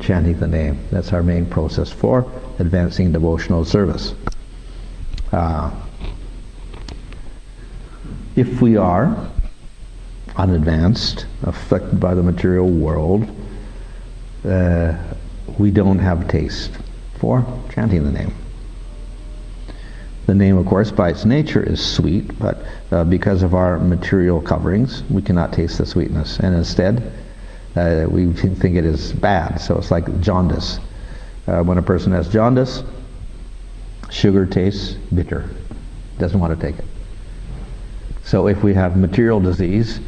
chanting the name. That's our main process for advancing devotional service. If we are unadvanced, affected by the material world, we don't have taste for chanting the name. The name, of course, by its nature is sweet, but because of our material coverings, we cannot taste the sweetness, and instead we think it is bad. So it's like jaundice. When a person has jaundice, sugar tastes bitter. Doesn't want to take it. So if we have material disease,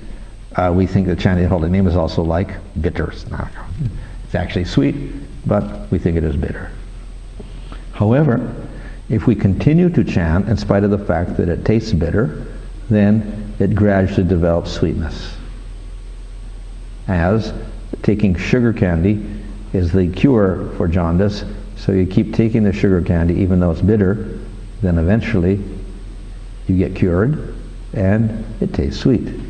we think that chanting the holy name is also like bitter. It's actually sweet, but we think it is bitter. However, if we continue to chant in spite of the fact that it tastes bitter, then it gradually develops sweetness. As taking sugar candy is the cure for jaundice, so you keep taking the sugar candy even though it's bitter, then eventually you get cured and it tastes sweet.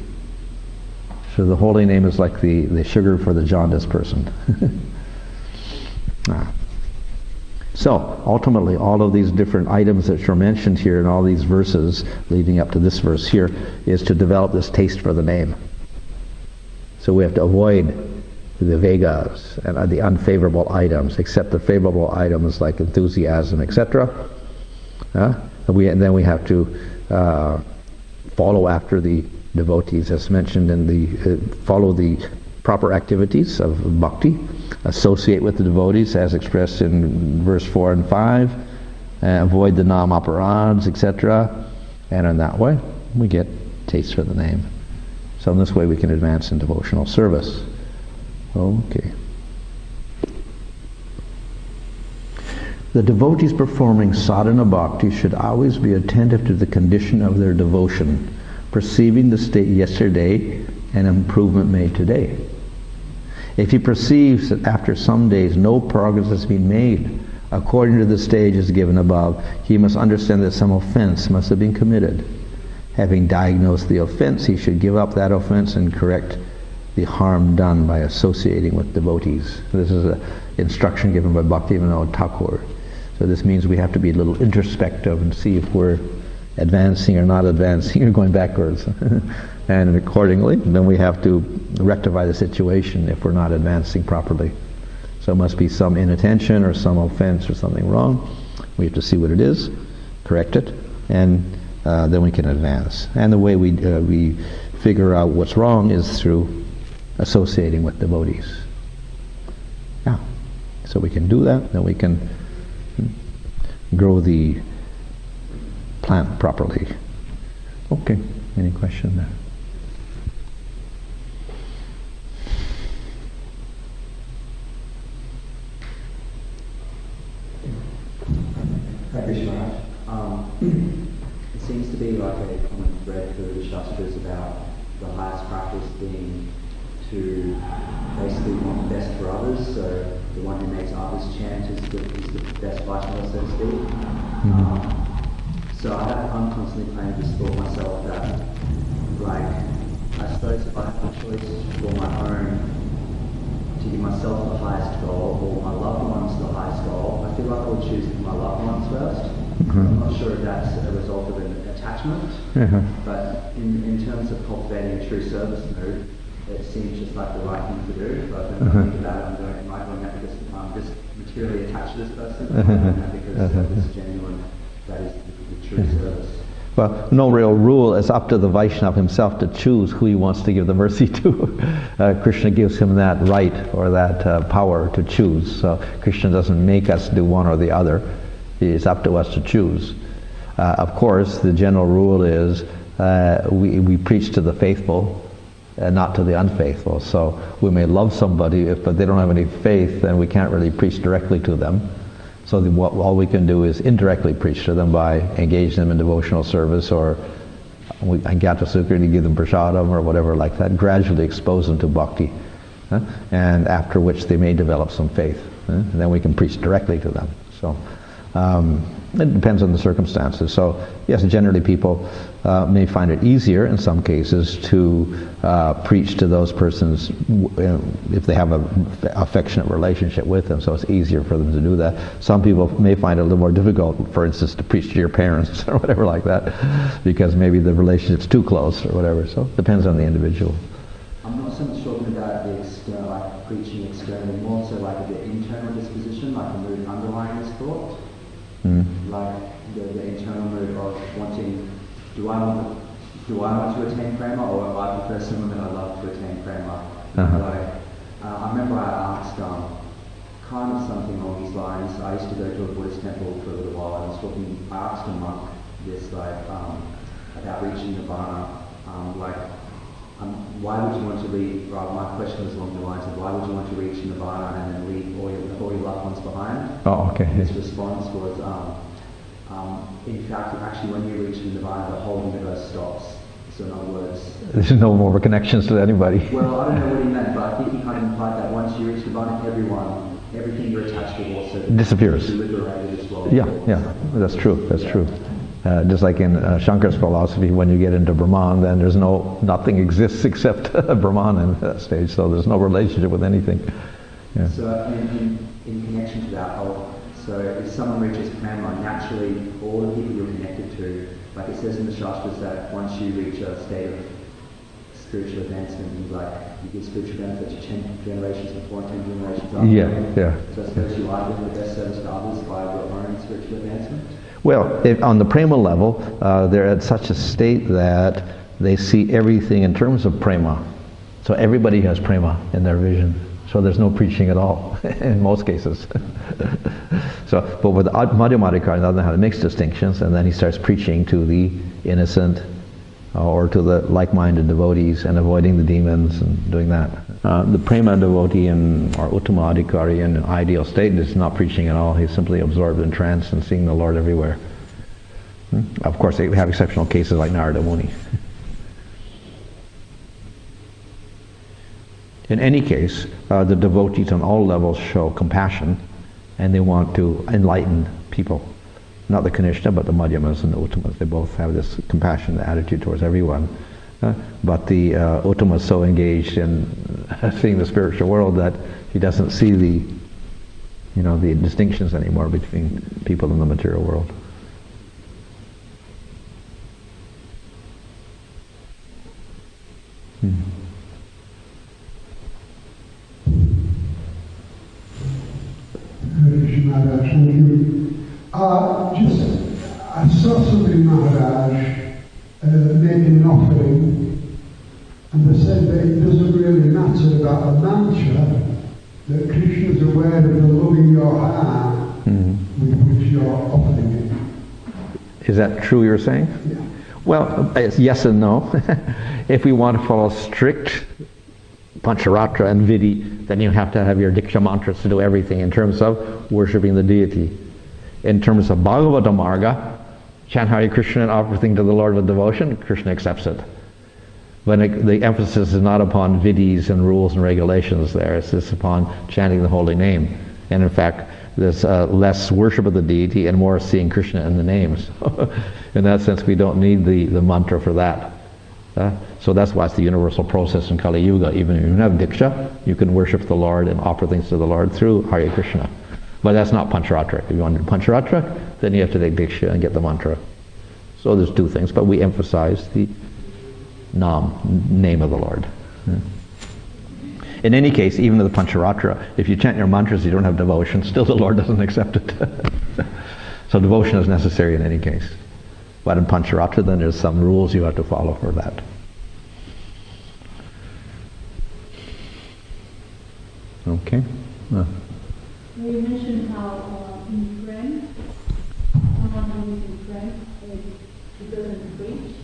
So the holy name is like the sugar for the jaundice person. So ultimately all of these different items that are mentioned here in all these verses leading up to this verse here is to develop this taste for the name. So we have to avoid the vegas and the unfavorable items, accept the favorable items like enthusiasm, etc. And then we have to follow after the devotees, as mentioned in the follow the proper activities of bhakti, associate with the devotees as expressed in verse 4 and 5, avoid the nam-aparads, etc. And in that way we get taste for the name. So in this way we can advance in devotional service. Okay. The devotees performing sadhana bhakti should always be attentive to the condition of their devotion, perceiving the state yesterday and improvement made today. If he perceives that after some days no progress has been made according to the stages given above, he must understand that some offense must have been committed. Having diagnosed the offense, he should give up that offense and correct the harm done by associating with devotees. This is an instruction given by Bhaktivinoda Thakur. So this means we have to be a little introspective and see if we're advancing or not advancing or going backwards. And accordingly, then we have to rectify the situation if we're not advancing properly. So it must be some inattention or some offense or something wrong. We have to see what it is, correct it, and then we can advance. And the way we figure out what's wrong is through associating with devotees. Yeah. So we can do that, then we can grow the plant properly. Okay, any question there? Krishna, it seems to be like a common thread through the Shastras about the highest practice being to basically want the best for others, so the one who makes others chant is the best Vaishnava, so to speak. So I'm constantly playing this thought myself that, like, I suppose if I have a choice for my own to give myself the highest goal or my loved ones the highest goal, I feel like I would choose my loved ones first. I'm not sure if that's a result of an attachment, but in terms of cultivating a true service mood, it seems just like the right thing to do. But then I think about it, am I doing that because I'm just materially attached to this person? Am I doing that because it's genuine, that is the true service? Well, no real rule. It's up to the Vaishnava himself to choose who he wants to give the mercy to. Krishna gives him that right or that power to choose. So Krishna doesn't make us do one or the other. It's up to us to choose. Of course, the general rule is we preach to the faithful, not to the unfaithful. So we may love somebody, but they don't have any faith, then we can't really preach directly to them. So all we can do is indirectly preach to them by engaging them in devotional service, or Angyata Sukri to give them prasadam or whatever like that, gradually expose them to bhakti, and after which they may develop some faith. And then we can preach directly to them. So it depends on the circumstances. So yes, generally people may find it easier in some cases to preach to those persons if they have an affectionate relationship with them, so it's easier for them to do that. Some people may find it a little more difficult, for instance, to preach to your parents or whatever like that, because maybe the relationship's too close or whatever. So it depends on the individual. I'm not so much talking about the external, like preaching externally, more so like the internal disposition, like the mood underlying this thought. Like the internal mood of wanting, do I want to attain prema, or I prefer someone that I love to attain prema? I remember I asked kind of something along these lines. I used to go to a Buddhist temple for a little while, and I asked a monk this, about reaching nirvana, why would you want to reach, my question was along the lines of, why would you want to reach nirvana and then leave all your loved ones behind? Oh, okay. His response was, in fact, actually when you reach nirvana, the whole universe stops. So in other words... There's no more connections to anybody. Well, I don't know what he meant, but I think he kind of implied that once you reach nirvana, everything you're attached to also disappears. Liberated as well. Yeah, that's true, that's true. Just like in Shankar's philosophy, when you get into Brahman, then there's nothing exists except Brahman in that stage, so there's no relationship with anything. Yeah. So in connection to that, so if someone reaches prema, naturally all the people you're connected to, like it says in the Shastras that once you reach a state of spiritual advancement, you give spiritual benefit to 10 generations before and 10 generations after. Yeah. So I suppose you are doing the best service to others by your own spiritual advancement? Well, on the prema level, they're at such a state that they see everything in terms of prema. So everybody has prema in their vision. So there's no preaching at all, in most cases. But with Madhyamadikar, on the other hand, it makes distinctions, and then he starts preaching to the innocent or to the like-minded devotees and avoiding the demons and doing that. The prema devotee or Uttama Adhikari in an ideal state is not preaching at all. He's simply absorbed in trance and seeing the Lord everywhere. Of course, they have exceptional cases like Narada Muni. In any case, the devotees on all levels show compassion, and they want to enlighten people. Not the Kanishta, but the Madhyamas and the Uttamas. They both have this compassionate attitude towards everyone. But the Uttama is so engaged in seeing the spiritual world that he doesn't see the distinctions anymore between people in the material world. Maharaj, thank you. I saw somebody, Maharaj, making an offering, and they said that it doesn't really matter about the mantra, that Krishna is aware of the love in your heart with which you're offering it. Is that true, you're saying? Yeah. Well, it's yes and no. If we want to follow strict Pancharatra and Vidhi, then you have to have your Diksha mantras to do everything in terms of worshipping the deity. In terms of Bhagavata Marga, chant Hare Krishna and offer things to the Lord with devotion, Krishna accepts it. When the emphasis is not upon vidhis and rules and regulations there, it's just upon chanting the holy name. And in fact, there's less worship of the deity and more seeing Krishna in the names. In that sense, we don't need the mantra for that. So that's why it's the universal process in Kali Yuga. Even if you don't have Diksha, you can worship the Lord and offer things to the Lord through Hare Krishna. But that's not Pancharatra. If you want to do Pancharatra, then you have to take Diksha and get the mantra. So there's two things, but we emphasize the name of the Lord. In any case, even with the Pancharatra, if you chant your mantras, you don't have devotion, still the Lord doesn't accept it. So devotion is necessary in any case. But in Pancharatra, then there's some rules you have to follow for that. Okay. You mentioned how in French, someone who is in French, he doesn't preach,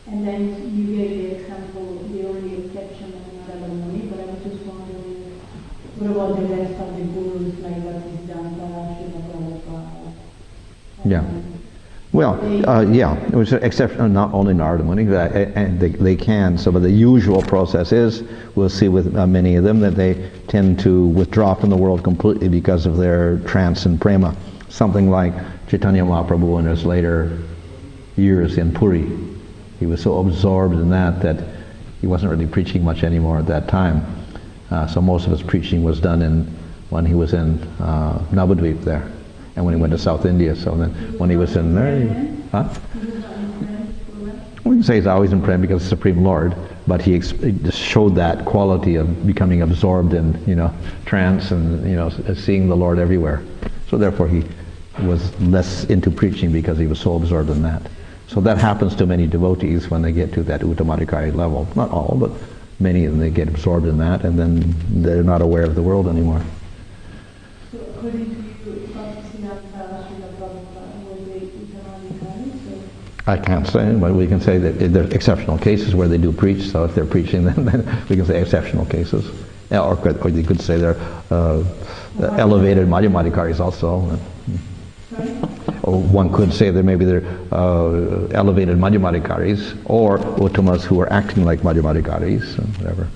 and then you gave the example, the only exception of Narada Muni, but I was just wondering, what about the rest of the gurus, like Bhaktisiddhanta, Srila Prabhupada? Yeah. Well, yeah, it was an exception, not only Narada Muni, and they can. So, but the usual process is, we'll see with many of them, that they tend to withdraw from the world completely because of their trance and prema. Something like Chaitanya Mahaprabhu in his later years in Puri. He was so absorbed in that he wasn't really preaching much anymore at that time. So most of his preaching was done when he was in Navadvip there. And when he went to South India, so then when he was in there, we can say he's always in Prem because of the Supreme Lord, but he just showed that quality of becoming absorbed in, trance and, seeing the Lord everywhere. So therefore he was less into preaching because he was so absorbed in that. So that happens to many devotees when they get to that Uttamadhikari level. Not all, but many of them, they get absorbed in that, and then they're not aware of the world anymore. So according to you, Bhaktisiddhanta, Srila Prabhupada, were they Uttamadhikari? I can't say, but we can say that there are exceptional cases where they do preach, so if they're preaching, then we can say exceptional cases. Or you could say they're elevated Madhyamadhikaris also. Sorry? Or one could say that maybe they're elevated Madhyamadhikaris, or Uttamas who are acting like Madhyamadhikaris, and whatever.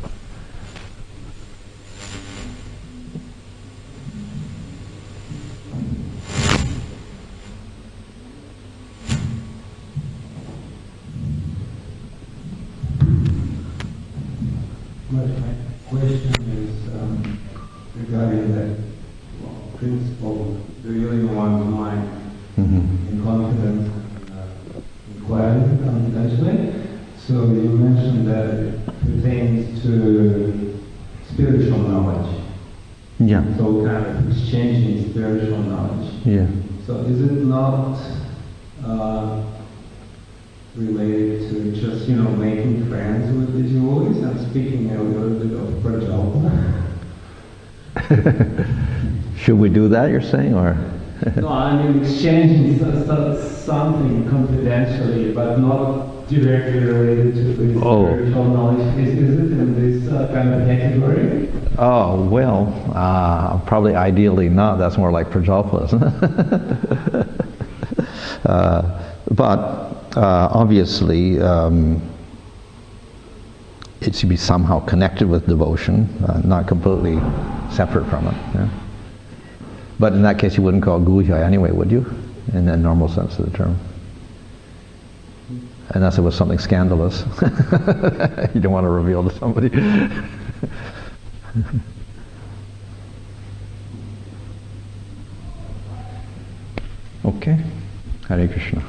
My question is regarding that principle, do you in one's mind in confidence and inquiry confidentially? So you mentioned that it pertains to spiritual knowledge. Yeah. So kind of exchanging spiritual knowledge. Yeah. So is it not related to just, making friends with the devotees and speaking a little bit of Prajalpa? Should we do that, you're saying, or? No, I mean exchanging something confidentially, but not directly related to the spiritual knowledge. Is it in this kind of category? Oh, well, probably ideally not. That's more like Prajalpa, isn't it? But obviously, it should be somehow connected with devotion, not completely separate from it. Yeah? But in that case, you wouldn't call it guhya anyway, would you? In the normal sense of the term. Unless it was something scandalous. You don't want to reveal to somebody. Okay. Hare Krishna.